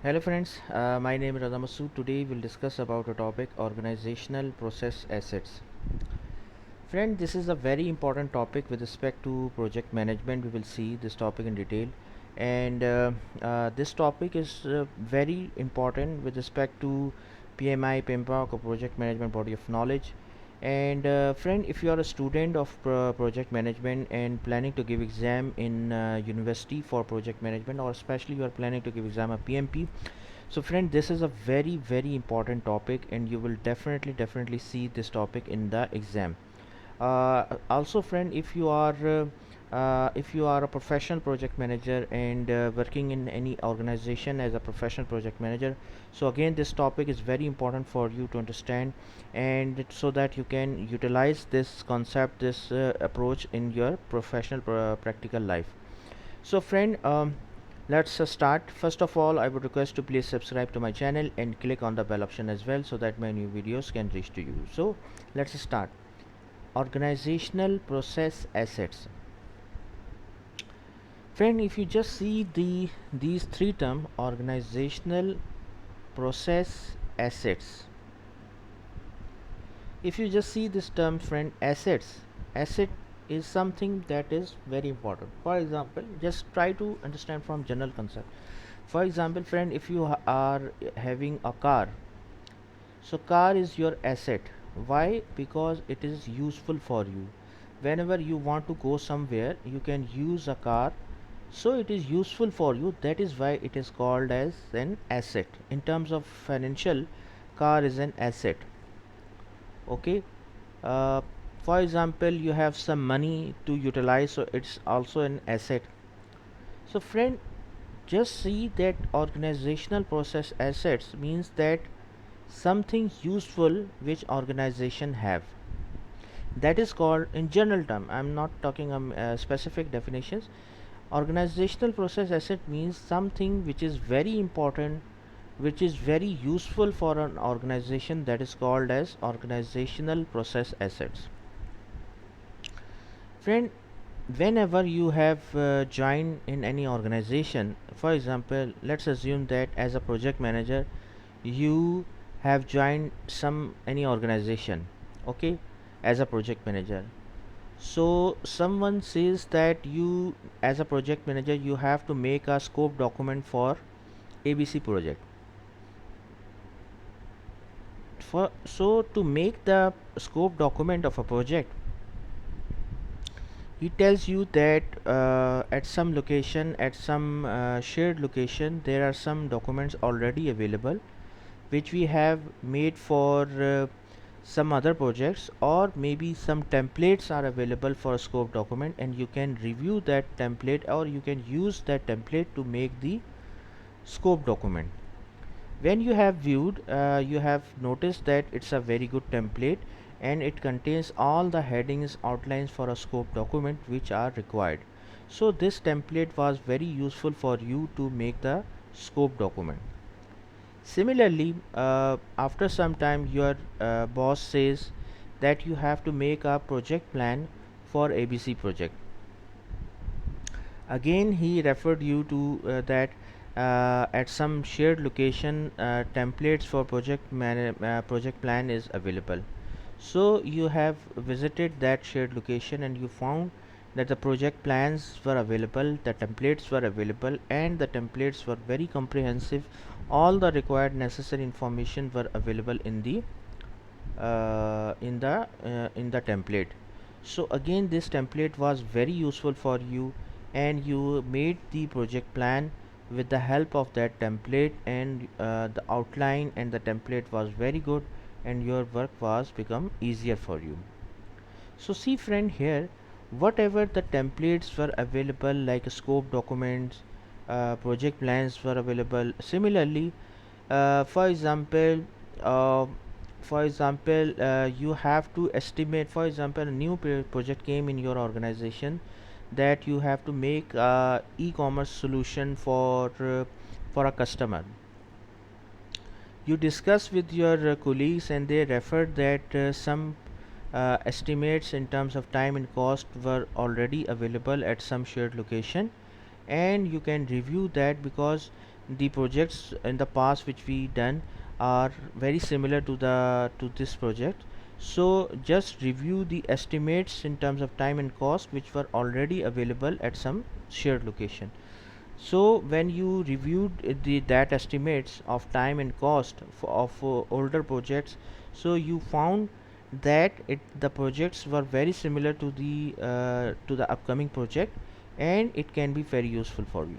Hello friends, my name is Radha Masood. Today we'll discuss about a topic organizational process assets. Friend, this is a very important topic with respect to project management. We will see this topic in detail, and this topic is very important with respect to PMI, PMBOK, or project management body of knowledge. And friend, if you are a student of project management and planning to give exam in university for project management, or especially you are planning to give exam of PMP, so friend, this is a very important topic, and you will definitely see this topic in the exam. Also friend, if you are a professional project manager and working in any organization as a professional project manager, so again this topic is very important for you to understand, and so that you can utilize this concept, this approach in your professional practical life. So friend, let's start. First of all, I would request to please subscribe to my channel and click on the bell option as well, so that my new videos can reach to you. So let's start. Organizational process assets. Friend, if you just see these three terms, organizational process assets, if you just see this term friend, asset is something that is very important. For example, just try to understand from general concept. For example friend, if you are having a car, so car is your asset. Why? Because it is useful for you. Whenever you want to go somewhere, you can use a car, so it is useful for you. That is why it is called as an asset. In terms of financial, car is an asset. Okay. uh, for example, you have some money to utilize, so it's also an asset. So friend, just see that organizational process assets means that something useful which organization have, that is called in general term. I'm not talking specific definitions. Organizational process asset means something which is very important, which is very useful for an organization, that is called as organizational process assets. Friend, whenever you have joined in any organization, for example, let's assume that as a project manager you have joined some any organization, okay, as a project manager. So someone says that you, as a project manager, you have to make a scope document for ABC project. For so to make the scope document of a project, he tells you that at some location, at some shared location, there are some documents already available which we have made for some other projects, or maybe some templates are available for a scope document, and you can review that template, or you can use that template to make the scope document. When you have viewed, you have noticed that it's a very good template, and it contains all the headings, outlines for a scope document which are required. So this template was very useful for you to make the scope document. Similarly, after some time your boss says that you have to make a project plan for ABC project. Again he referred you to that at some shared location, templates for project plan is available. So you have visited that shared location, and you found that the project plans were available, the templates were available, and the templates were very comprehensive. All the required necessary information were available in the template. So again this template was very useful for you, and you made the project plan with the help of that template, and the outline and the template was very good, and your work was become easier for you. So see friend, here whatever the templates were available, like scope documents, project plans were available. Similarly, for example, uh, you have to estimate, for example, a new project came in your organization, that you have to make e-commerce solution for a customer. You discuss with your colleagues, and they referred that some estimates in terms of time and cost were already available at some shared location, and you can review that, because the projects in the past which we done are very similar to this project. So just review the estimates in terms of time and cost which were already available at some shared location. So when you reviewed the that estimates of time and cost of older projects, so you found that the projects were very similar to the upcoming project, and it can be very useful for you.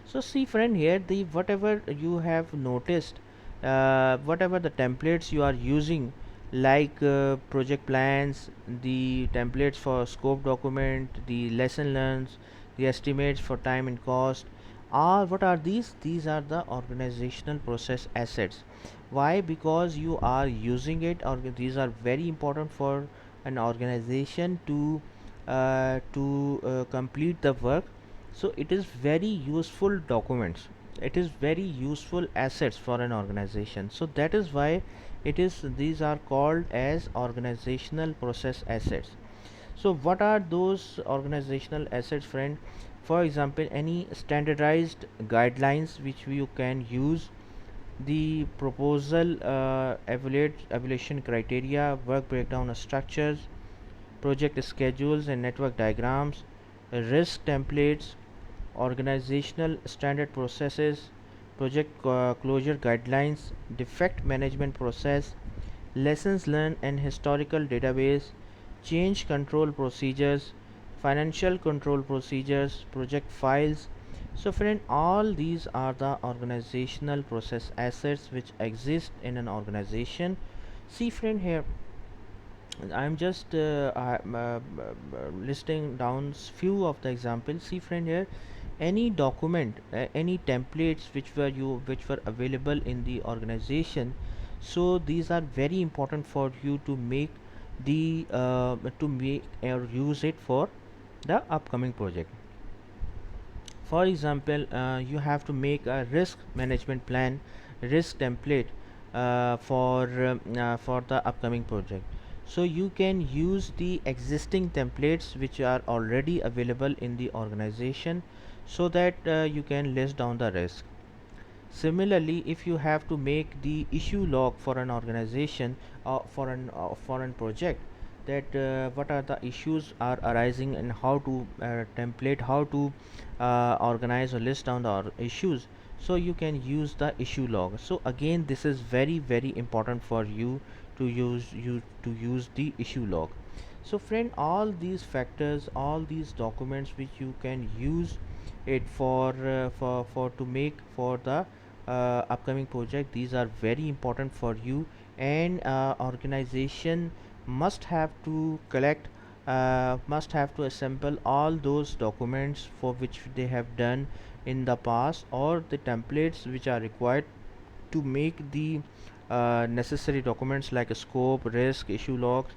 So see friend, here the whatever you have noticed, whatever the templates you are using, like project plans, the templates for scope document, the lesson learns, the estimates for time and cost, are what are these are the organizational process assets. Why? Because you are using it, or these are very important for an organization to complete the work. So it is very useful documents, it is very useful assets for an organization. So that is why it is these are called as organizational process assets. So what are those organizational assets friend? For example, any standardized guidelines which you can use, the proposal evaluation criteria, work breakdown structures, project schedules and network diagrams, risk templates, organizational standard processes, project closure guidelines, defect management process, lessons learned and historical database, change control procedures, financial control procedures, project files. So friend, all these are the organizational process assets which exist in an organization. See friend, here I'm just listing down few of the examples. See friend, here any document, any templates which were available in the organization, so these are very important for you to make the to make or use it for the upcoming project. For example, you have to make a risk management plan, risk template for the upcoming project. So you can use the existing templates which are already available in the organization, so that you can list down the risk. Similarly, if you have to make the issue log for an organization or for an project, that what are the issues are arising and how to template, how to organize or list down the issues, so you can use the issue log. So again, this is very important for you to use the issue log. So friend, all these factors, all these documents which you can use it for to make for the upcoming project, these are very important for you. And organization must have to collect, must have to assemble all those documents for which they have done in the past, or the templates which are required to make the necessary documents like a scope, risk, issue logs,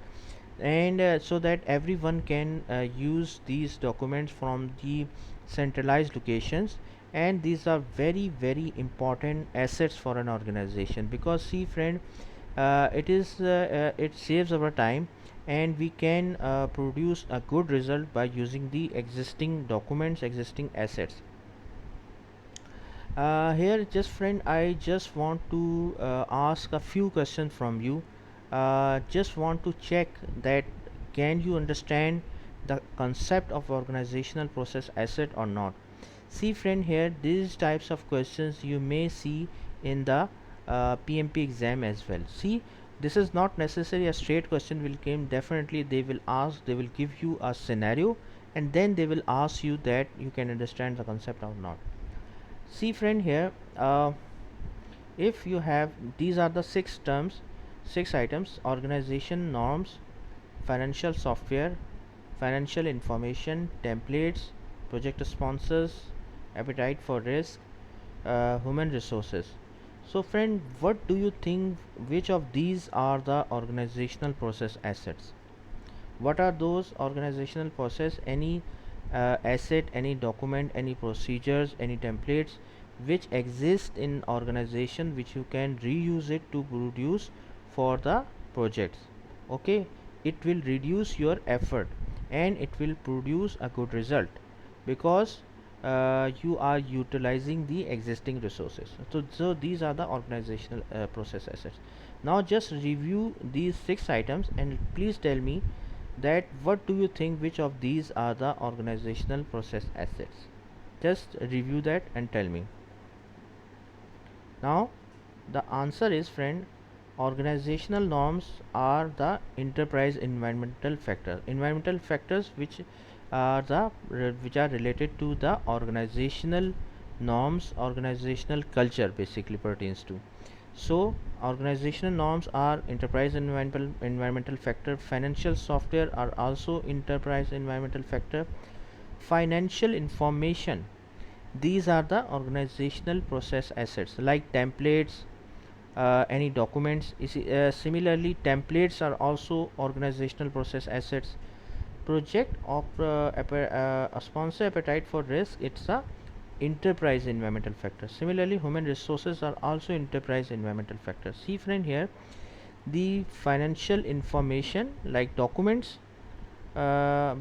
and so that everyone can use these documents from the centralized locations. And these are very important assets for an organization, because see friend, it saves our time, and we can produce a good result by using the existing documents, existing assets. Here just friend, I just want to ask a few questions from you. Just want to check that can you understand the concept of organizational process asset or not. See friend, here these types of questions you may see in the PMP exam as well. See, this is not necessary a straight question will come. Definitely they will ask, they will give you a scenario, and then they will ask you that you can understand the concept or not. See friend, here if you have, these are the six terms, six items: organization norms, financial software, financial information, templates, project sponsors, appetite for risk, human resources. So friend, what do you think, which of these are the organizational process assets? What are those organizational process? Any asset, any document, any procedures, any templates which exist in organization, which you can reuse it to produce for the projects. Okay, it will reduce your effort and it will produce a good result, because you are utilizing the existing resources. So these are the organizational process assets. Now just review these 6 items and please tell me that what do you think, which of these are the organizational process assets. Just review that and tell me. Now the answer is, friend, organizational norms are the enterprise environmental factor. Environmental factors which are related to the organizational norms, organizational culture basically pertains to. So organizational norms are enterprise environmental factor. Financial software are also enterprise environmental factor. Financial information, these are the organizational process assets like templates, any documents. Similarly, templates are also organizational process assets. Project of a sponsor appetite for risk, it's a enterprise environmental factor. Similarly, human resources are also enterprise environmental factors. See friend, here the financial information like documents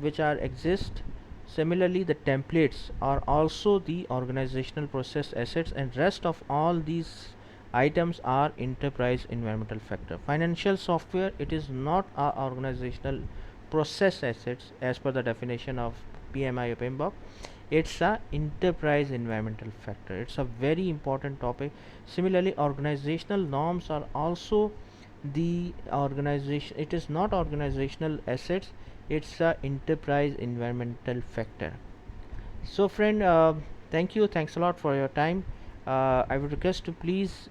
which are exist. Similarly, the templates are also the organizational process assets, and rest of all these items are enterprise environmental factor. Financial software, it is not a organizational process assets as per the definition of PMI or PMBOK. It's a enterprise environmental factor. It's a very important topic. Similarly, organizational norms are also the organization, it is not organizational assets, it's a enterprise environmental factor. So friend, thank you, thanks a lot for your time. I would request to please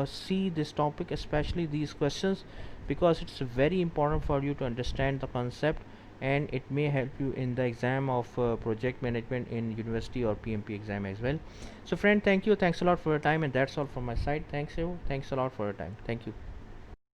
see this topic, especially these questions, because it's very important for you to understand the concept, and it may help you in the exam of project management in university or PMP exam as well. So friend, thank you, thanks a lot for your time, and that's all from my side. Thanks a lot for your time. Thank you.